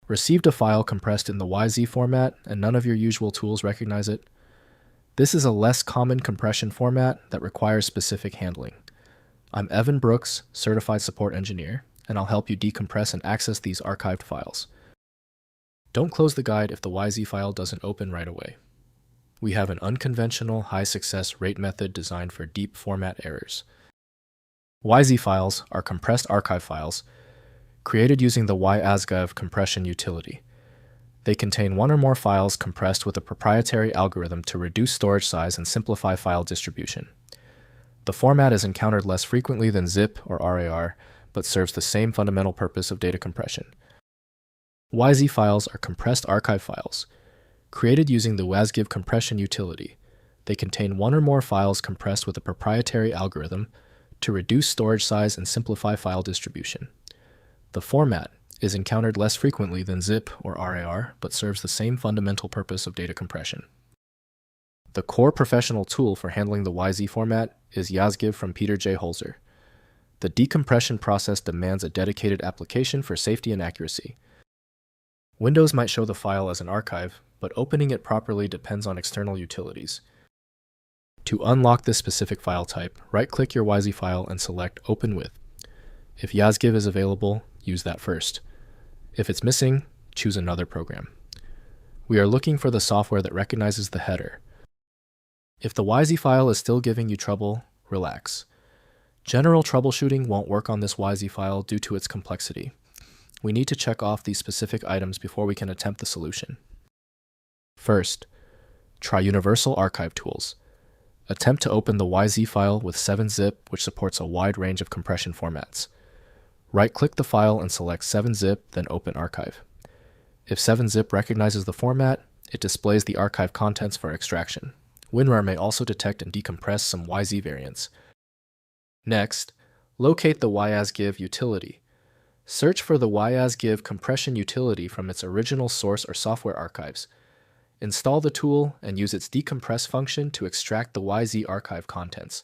Received a file compressed in the YZ format and none of your usual tools recognize it? This is a less common compression format that requires specific handling. I'm Evan Brooks, Certified Support Engineer, and I'll help you decompress and access these archived files. Don't close the guide if the YZ file doesn't open right away. We have an unconventional high-success rate method designed for deep format errors. YZ files are compressed archive files created using the YAZGIV compression utility. They contain one or more files compressed with a proprietary algorithm to reduce storage size and simplify file distribution. The format is encountered less frequently than zip or RAR, but serves the same fundamental purpose of data compression. YZ files are compressed archive files, created using the YAZGIV compression utility. They contain one or more files compressed with a proprietary algorithm to reduce storage size and simplify file distribution. The format is encountered less frequently than zip or RAR, but serves the same fundamental purpose of data compression. The core professional tool for handling the YZ format is YAZGIV from Peter J. Holzer. The decompression process demands a dedicated application for safety and accuracy. Windows might show the file as an archive, but opening it properly depends on external utilities. To unlock this specific file type, right-click your YZ file and select Open With. If YAZGIV is available, use that first. If it's missing, choose another program. We are looking for the software that recognizes the header. If the YZ file is still giving you trouble, relax. General troubleshooting won't work on this YZ file due to its complexity. We need to check off these specific items before we can attempt the solution. First, try Universal Archive Tools. Attempt to open the YZ file with 7-zip, which supports a wide range of compression formats. Right-click the file and select 7-zip, then Open Archive. If 7-zip recognizes the format, it displays the archive contents for extraction. WinRAR may also detect and decompress some YZ variants. Next, locate the YAZGIV utility. Search for the YAZGIV compression utility from its original source or software archives. Install the tool and use its decompress function to extract the YZ archive contents.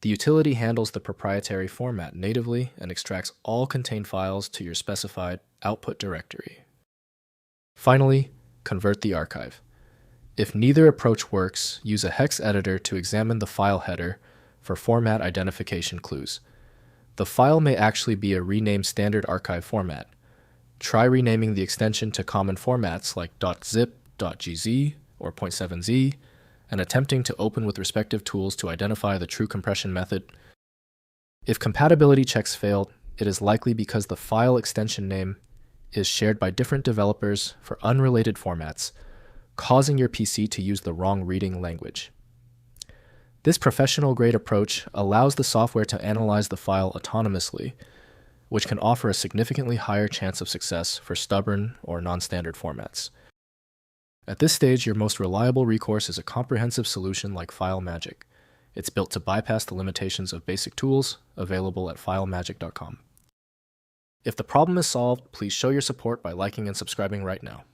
The utility handles the proprietary format natively and extracts all contained files to your specified output directory. Finally, convert the archive. If neither approach works, use a hex editor to examine the file header for format identification clues. The file may actually be a renamed standard archive format. Try renaming the extension to common formats like .zip, .gz, or .7z, and attempting to open with respective tools to identify the true compression method. If compatibility checks failed, it is likely because the file extension name is shared by different developers for unrelated formats, causing your PC to use the wrong reading language. This professional-grade approach allows the software to analyze the file autonomously, which can offer a significantly higher chance of success for stubborn or non-standard formats. At this stage, your most reliable recourse is a comprehensive solution like FileMagick. It's built to bypass the limitations of basic tools available at filemagick.com. If the problem is solved, please show your support by liking and subscribing right now.